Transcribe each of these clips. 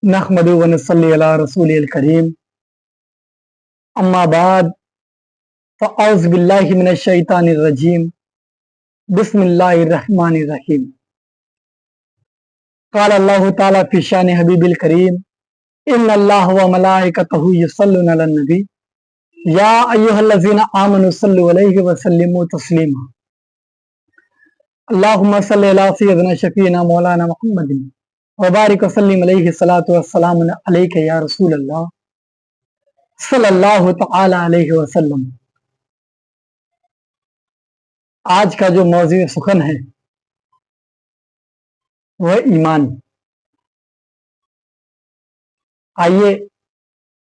नहमदु व नसल्ली अला रसूलिल करीम अम्मा बाद फ़अऊज़ु बिल्लाहि मिनश शैतानिर रजीम बिस्मिल्लाहिर रहमानिर रहीम क़ाल अल्लाहु तआला फ़ी शानि हबीबिल करीम इन्नल्लाह व मलाइकतहु युसल्लूना अलन नबी या अय्युहल्लज़ीना आमनु सल्लु अलैहि व सल्लिमू तस्लीमा अल्लाहुम्मा सल्लि अला सय्यिदिना शफ़ीना मौलाना मुहम्मदिन व बारिक व सल्लिम अलैहि सलातु व सलाम अलैका या रसूल अल्लाह सल्लल्लाहु तआला अलैहि वसल्लम। आज का जो मौज़ू सुखन है वह ईमान। आइए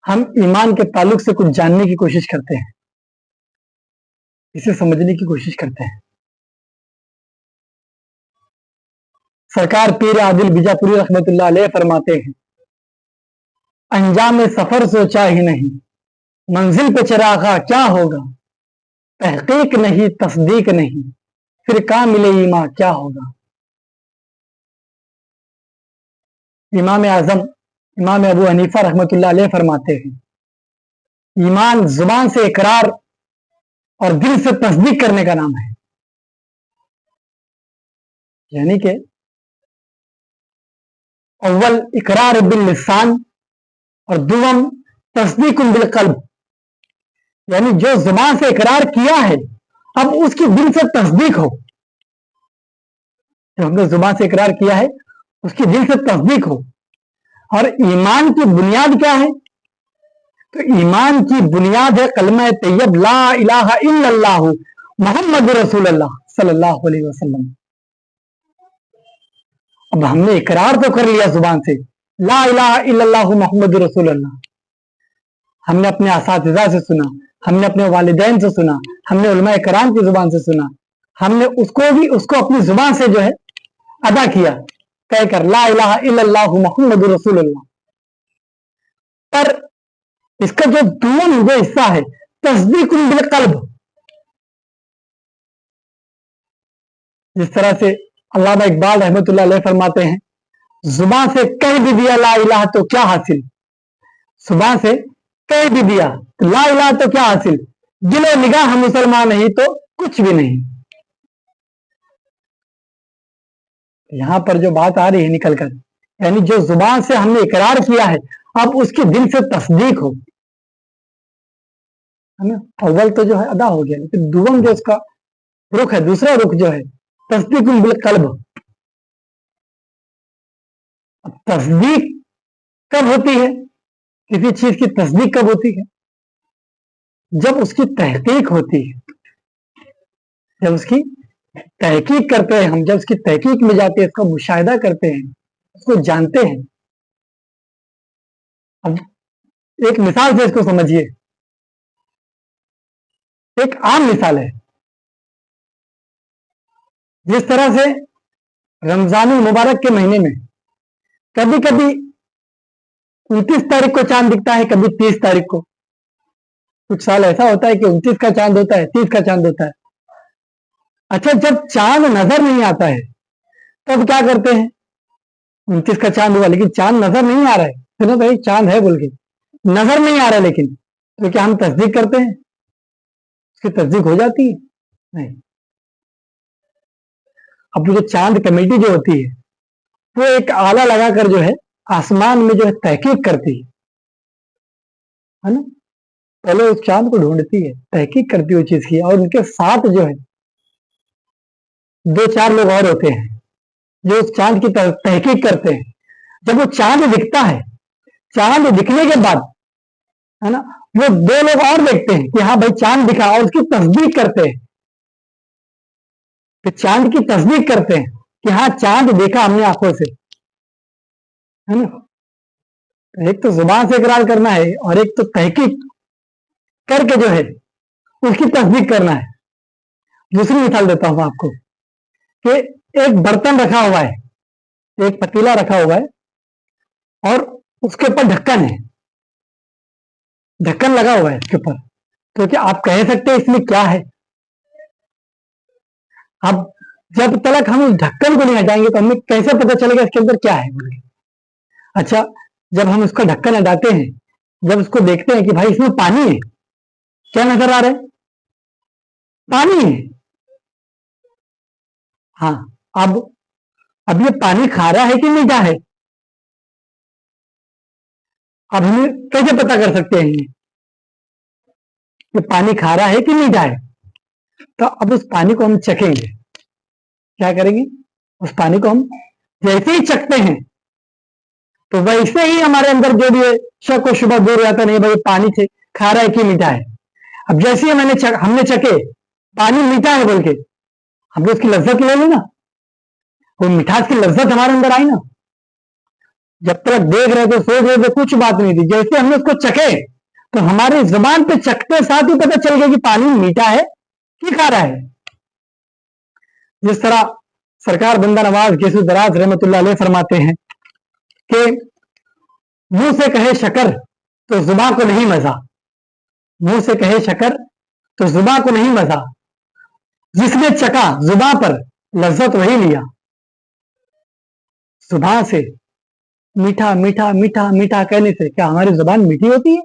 हम ईमान के ताल्लुक से कुछ जानने की कोशिश करते हैं, इसे समझने की कोशिश करते हैं। सरकार पीर आदिल बीजापुरी रहमतुल्लाह अलैह फरमाते हैं, अंजाम सफर सोचा ही नहीं, मंजिल पे चरागा क्या होगा, तहकीक नहीं तस्दीक नहीं, फिर कामिल ईमान क्या होगा। इमाम आजम इमाम अबू हनीफा रहमतुल्लाह अलैह फरमाते हैं, ईमान जुबान से इकरार और दिल से तस्दीक करने का नाम है। यानी कि अव्वल इकरार बिल लिसान और दुवम तस्दीक बिल कल्ब। यानी जो जुबान से इकरार किया है अब उसकी दिल से तस्दीक हो। जो हमने जुबान से इकरार किया है उसकी दिल से तस्दीक हो। और ईमान की बुनियाद क्या है? तो ईमान की बुनियाद है कलमा तैयब ला इलाहा इल्लल्लाह मुहम्मदुर रसूलुल्लाह सल्लल्लाहु अलैहि वसल्लम। अब हमने इकरार तो कर लिया जुबान से ला इलाहा इल्लल्लाह मुहम्मदुर रसूलुल्लाह, हमने अपने असातिज़ा से सुना, हमने अपने वालिदैन से सुना, हमने उलमा कराम की जुबान से सुना, हमने उसको अपनी जुबान से जो है अदा किया, कहकर ला इलाहा इल्लल्लाह मुहम्मदुर रसूलुल्लाह। पर इसका जो दूसरा जो हिस्सा है तस्दीक बिल कल्ब, जिस तरह से अल्लामा इकबाल रहमतुल्लाह अलैह फरमाते हैं, जुबान से कह भी दिया ला इलाहा तो क्या हासिल, जुबान से कह भी दिया तो ला इलाहा तो क्या हासिल, दिलो निगाह मुसलमान नहीं तो कुछ भी नहीं। यहां पर जो बात आ रही है निकलकर, यानी जो जुबान से हमने इकरार किया है अब उसकी दिल से तस्दीक हो, है ना। अव्वल तो जो है अदा हो गया, लेकिन दुवम जो इसका रुख है, दूसरा रुख जो है तस्दीक बिल कल्ब। अब तस्दीक कब होती है, किसी चीज की तस्दीक कब होती है? जब उसकी तहकीक होती है, जब उसकी तहकीक करते हैं हम, जब उसकी तहकीक में जाते हैं, इसका मुशाहिदा करते हैं, उसको जानते हैं। अब एक मिसाल से इसको समझिए, एक आम मिसाल है। जिस तरह से रमजानुल मुबारक के महीने में कभी कभी 29 तारीख को चांद दिखता है, कभी 30 तारीख को। कुछ साल ऐसा होता है कि 29 का चांद होता है, 30 का चांद होता है। अच्छा, जब चांद नजर नहीं आता है तब क्या करते हैं? 29 का चांद हुआ लेकिन चांद नजर नहीं आ रहा है, सुनो भाई चांद है बोल के नजर नहीं आ रहा है, लेकिन तो क्या हम तस्दीक करते हैं? उसकी तस्दीक हो जाती है? नहीं। अब जो चांद कमेटी जो होती है वो एक आला लगाकर जो है आसमान में जो है तहकीक करती है ना। पहले उस चांद को ढूंढती है, तहकीक करती है वो चीज की, और उनके साथ जो है 2-4 लोग और होते हैं जो उस चांद की तहकीक करते हैं। जब वो चांद दिखता है, चांद दिखने के बाद, है ना, वो 2 लोग और देखते हैं कि हाँ भाई चांद दिखा, और उसकी तस्दीक करते हैं, कि चांद की तस्दीक करते हैं कि हाँ चांद देखा हमने आंखों से, है ना। एक तो जुबान से इकरार करना है और एक तो तहकीक करके जो है उसकी तस्दीक करना है। दूसरी मिसाल देता हूं आपको कि एक बर्तन रखा हुआ है, एक पतीला रखा हुआ है और उसके ऊपर ढक्कन है, ढक्कन लगा हुआ है उसके ऊपर, तो क्या आप कह सकते हैं इसमें क्या है? अब जब तक हम उस ढक्कन को नहीं हटाएंगे तो हमें कैसे पता चलेगा इसके अंदर क्या है? अच्छा, जब हम उसका ढक्कन हटाते हैं, जब उसको देखते हैं कि भाई इसमें पानी है, क्या नजर आ रहा है? पानी है। हाँ, अब ये पानी खारा है कि मीठा है? अब हमें कैसे पता कर सकते हैं ये पानी खारा है कि मीठा है? तो अब उस पानी को हम चखेंगे। क्या करेंगे? उस पानी को हम जैसे ही चखते हैं तो वैसे ही हमारे अंदर जो भी है शक और शुबह दूर रहता, नहीं भाई पानी से खारा है कि मीठा है। अब जैसे ही हमने चखे पानी मीठा है बोल के, हमने उसकी लज्जत ले ली ना, वो मिठास की लज्जत हमारे अंदर आई ना। जब तक देख रहे थे, सोच रहे थे, कुछ बात नहीं थी। जैसे हमने उसको चखे तो हमारी जुबान पे चखते साथ ही पता चल गया कि पानी मीठा है कि खारा है। जिस तरह सरकार बंदा नवाज गेसु दराज रहमतुल्लाह अलैह फरमाते हैं कि मुंह से कहे शकर तो जुबान को नहीं मजा, मुंह से कहे शकर तो जुबान को नहीं मजा, जिसने चखा जुबान पर लज्जत वही लिया। जुबान से मीठा मीठा मीठा मीठा कहने से क्या हमारी जुबान मीठी होती है?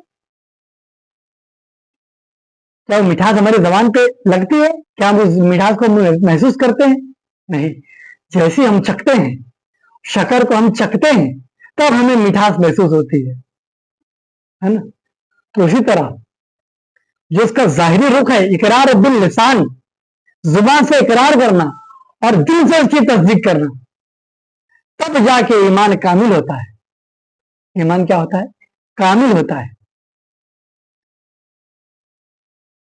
क्या वो मिठास हमारी जबान पे लगती है? क्या हम उस मिठास को महसूस करते हैं? नहीं। जैसे हम चखते हैं, शक्कर को हम चखते हैं, तब हमें मिठास महसूस होती है ना। तो उसी तरह जो उसका जाहिरी रुख है, इकरार बिल लिसान, जुबान से इकरार करना और दिल से उसकी तस्दीक करना, तब जाके ईमान कामिल होता है। ईमान क्या होता है? कामिल होता है।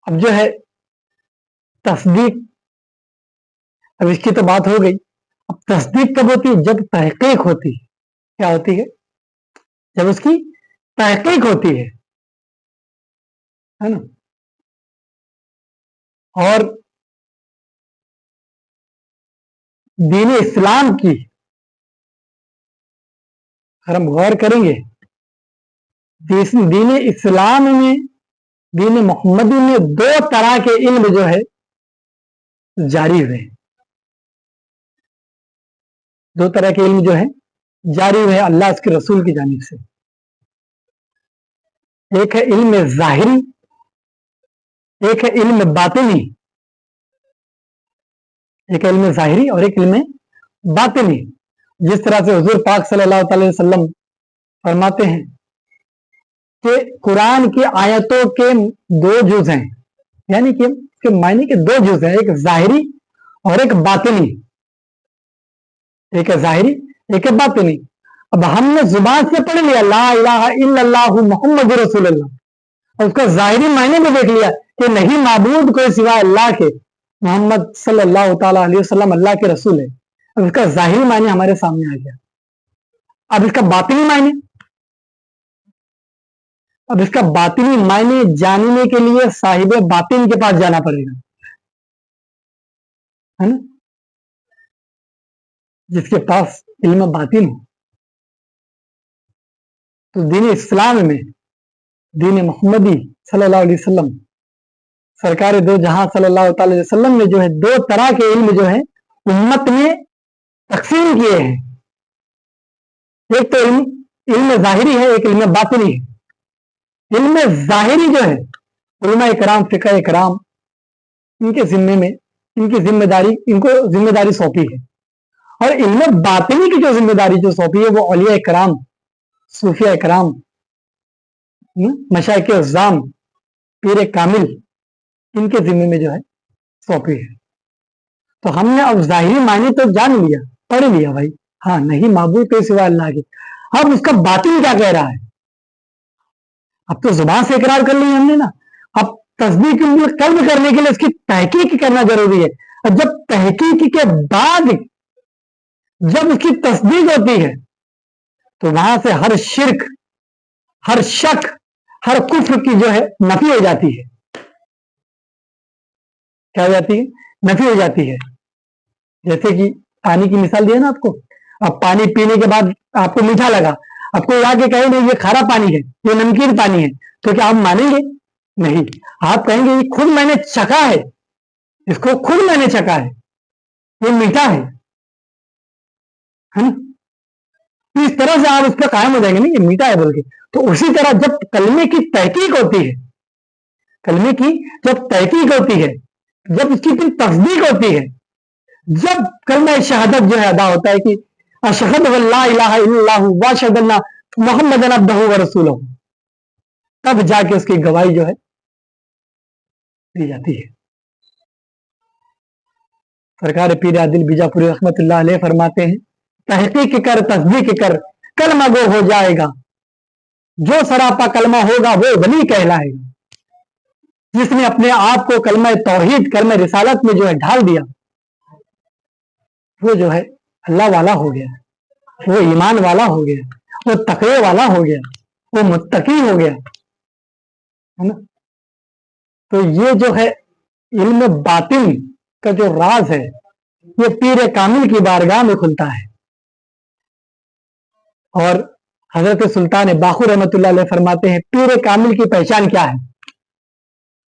अब जो है तस्दीक, अब इसकी तो बात हो गई। अब तस्दीक कब होती है? जब तहकीक होती है। क्या होती है? जब उसकी तहकीक होती है ना। और दीन इस्लाम की अगर हम गौर करेंगे, दीन इस्लाम में, दीन मोहम्मदी में दो तरह के इल्म जो है जारी हुए। दो तरह के इल्म जो है जारी हुए अल्लाह उसके रसूल की जानिब से। एक है इल्म जाहिरी, एक है इल्म बातिनी। एक इल्म जाहिरी और एक इल्म बातिनी। जिस तरह से हुजूर पाक सल्लल्लाहु अलैहि वसल्लम फरमाते हैं कि कुरान की आयतों के दो जुज हैं, यानी कि उसके मायने के दो जुज हैं, एक जाहिरी और एक बातिनी। एक है जाहिरी, एक है बातिनी। अब हमने जुबान से पढ़ लिया ला इलाहा इल्लल्लाहु मुहम्मद रसूलुल्लाह, और उसका जाहिरी मायने में देख लिया कि नहीं माबूद कोई सिवाय अल्लाह के, मोहम्मद सल्लल्लाहु ताला अलैहि वसल्लम अल्लाह के रसूल है। अब इसका जाहिरी मायने हमारे सामने आ गया। अब इसका बातिनी मायने, अब इसका बातिनी मायने जानने के लिए साहिब बातिन के पास जाना पड़ेगा, है ना, जिसके पास इल्म बातिन हो। तो दीन इस्लाम में, दीन मोहम्मदी सल्लल्लाहु अलैहि वसल्लम, सरकार दो जहां सल्लल्लाहु अलैहि वसल्लम ने जो है दो तरह के इल्म जो है उम्मत में तकसीम किए हैं। एक तो इल्म जाहिरी है, एक इल्म बातिनी है। इल्म जाहिरी जो है उलमा इकराम, फिक़ह इकराम, इनके जिम्मे में, इनकी जिम्मेदारी, इनको जिम्मेदारी सौंपी है। और इल्म बातिनी की जो जिम्मेदारी जो सौंपी है वो औलिया इकराम, सूफिया इकराम, मशाइख अज़्ज़ाम, पीर कामिल, इनके जिम्मे में जो है सौंपी है। तो हमने अब जाहिरी मायने तो जान लिया, पढ़ लिया भाई, हाँ नहीं माबूद कोई सिवा अल्लाह के। अब उसका बातिन क्या कह रहा है? अब तो जुबान से इकरार कर लिया हमने ना, अब तस्दीक कल्ब करने के लिए इसकी तहकीक करना जरूरी है। और जब तहकीक के बाद जब उसकी तस्दीक होती है तो वहां से हर शिर्क, हर शक, हर कुफ्र की जो है नफी हो जाती है। क्या हो जाती है? नफी हो जाती है। जैसे कि पानी की मिसाल दी है ना आपको। अब पानी पीने के बाद आपको मीठा लगा, अब कोई आके कहे नहीं ये खारा पानी है, ये नमकीन पानी है, तो क्या आप मानेंगे? नहीं। आप कहेंगे ये खुद मैंने चखा है, इसको खुद मैंने चखा है, ये मीठा है ना। इस तरह से आप उस पर कायम हो जाएंगे, नहीं ये मीठा है बोल के। तो उसी तरह जब कलमे की तहकीक होती है, कलमे की जब तहकीक होती है, जब उसकी फिर तस्दीक होती है, जब कलमा शहादत जो है अदा होता है कि अशहदु अल्ला इलाहा इल्लल्लाहु व अशहदु अन्ना मुहम्मदन अब्दुहु व रसूलुहु, तब जाके उसकी गवाही जो है दी जाती है। सरकार पीर आदिल बीजापुरी रहमतुल्लाह अलैह फरमाते हैं, तहकीक कर तस्दीक कर कलमा गो हो जाएगा, जो सरापा कलमा होगा वो वली कहलाएगा। जिसने अपने आप को कलमा तौहीद कलमा रिसालत में जो है ढाल दिया, वो जो है अल्लाह वाला हो गया, वो ईमान वाला हो गया, वो तकवे वाला हो गया, वो मुत्तकी हो गया, है ना। तो ये जो है इल्म बातिन का जो राज है, ये पीर कामिल की बारगाह में खुलता है। और हजरत सुल्तान बाखुर रहमतुल्लाह अलैह फरमाते हैं, पीर कामिल की पहचान क्या है।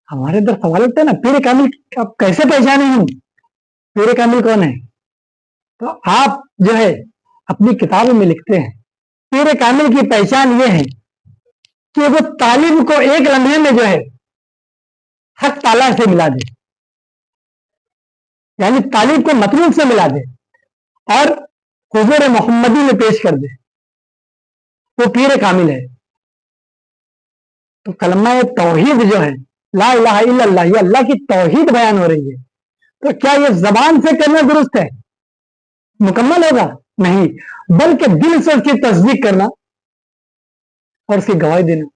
हमारे अंदर सवाल उठता है ना, पीर कामिल आप कैसे पहचाने हम, पीर कामिल कौन है। तो आप जो है अपनी किताबों में लिखते हैं, पीर कामिल की पहचान ये है कि वो तालिब को एक लम्हे में जो है हक ताला से मिला दे, यानी तालिब को मतलूब से मिला दे और हुजूर मोहम्मदी में पेश कर दे, वो पीर कामिल है। तो कलमा तौहीद जो है, ला इलाहा इल्लल्लाह, ये अल्लाह की तौहीद बयान हो रही है। तो क्या ये जबान से करना दुरुस्त है, मुकम्मल होगा? नहीं, बल्कि दिल से उसकी तस्दीक करना और उसकी गवाही देना।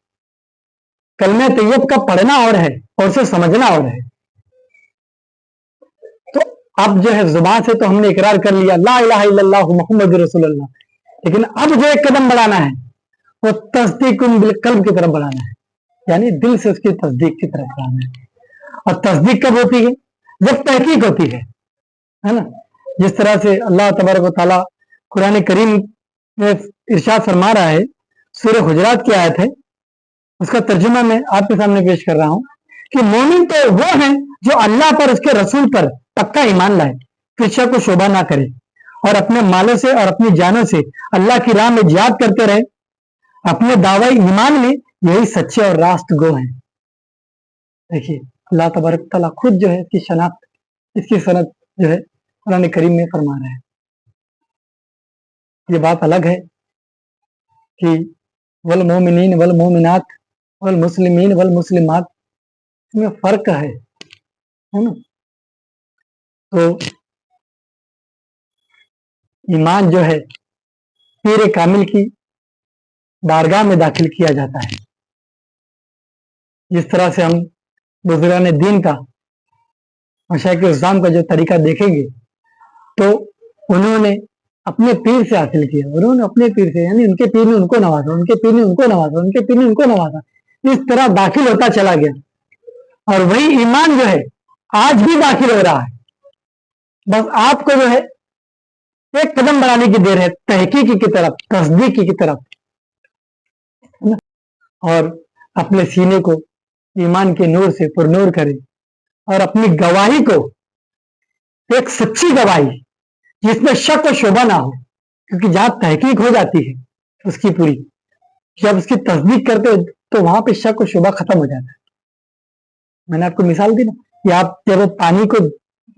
कलमा तैयब का पढ़ना और है और उसे समझना और है। तो अब जो है जुबान से तो हमने इकरार कर लिया ला इलाहा इल्लल्लाह मुहम्मदुर रसूलुल्लाह, लेकिन अब जो एक कदम बढ़ाना है वो तस्दीकुम बिल कल्ब की तरफ बढ़ाना है, यानी दिल से उसकी तस्दीक की तरफ बढ़ाना है। और तस्दीक कब होती है? जब तहकीक होती है ना। जिस तरह से अल्लाह तबारक व तआला कुरान करीम में इरशाद फरमा रहा है, सूरह हुजरात की आयत है, उसका तर्जुमा मैं आपके सामने पेश कर रहा हूं कि मोमिन तो वो है जो अल्लाह पर उसके रसूल पर पक्का ईमान लाए, फिर शक को शोभा ना करे और अपने मालों से और अपनी जानों से अल्लाह की राह में जिहाद करते रहे। अपने दावा ईमान में यही सच्चे और रास्त गो हैं। देखिए अल्लाह तबारक तआला खुद जो है इसकी शनाख्त, इसकी सनद जो है कुरान करीम में फरमा रहा है। ये बात अलग है कि वल मोमिनीन वल मोमिनात वल मुस्लिमीन वल मुस्लिमात, इसमें फर्क है ना। तो ईमान जो है पीर कामिल की बारगाह में दाखिल किया जाता है। जिस तरह से हम बुजुर्गान दीन का, मशाइख इस्लाम का जो तरीका देखेंगे, तो उन्होंने अपने पीर से हासिल किया, उन्होंने अपने पीर से, यानी उनके पीर ने उनको नवाजा, उनके पीर ने उनको नवाजा, उनके पीर ने उनको नवाजा, इस तरह दाखिल होता चला गया। और वही ईमान जो है आज भी दाखिल हो रहा है। बस आपको जो है एक कदम बढ़ाने की देर है, तहकीकी की तरफ, तस्दीकी की तरफ, और अपने सीने को ईमान के नूर से पुरनूर करें और अपनी गवाही को एक सच्ची गवाही जिसमें शक और शोभा ना हो, क्योंकि जहां तहकीक हो जाती है उसकी पूरी, जब उसकी तस्दीक करते हो तो वहां पे शक और शोभा खत्म हो जाता है। मैंने आपको मिसाल दी ना कि आप जब पानी को,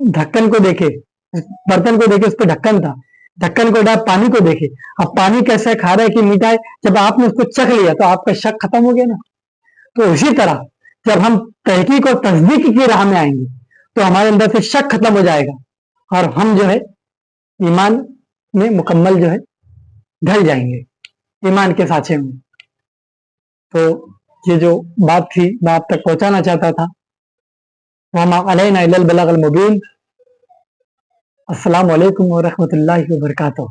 ढक्कन को देखे, बर्तन को देखे, उस पर ढक्कन था, ढक्कन को डाल पानी को देखे, अब पानी कैसा है, खारा है कि मीठा है, जब आपने उसको चख लिया तो आपका शक खत्म हो गया ना। तो उसी तरह जब हम तहकीक और तस्दीक की राह में आएंगे तो हमारे अंदर से शक खत्म हो जाएगा और हम जो है ईमान में मुकम्मल जो है ढल जाएंगे, ईमान के साँचे में। तो ये जो बात थी मैं आप तक पहुंचाना चाहता था। वमा अलैना इल्लल बलागुल मुबीन। अस्सलामु अलैकुम व रहमतुल्लाहि व बरकातुहू।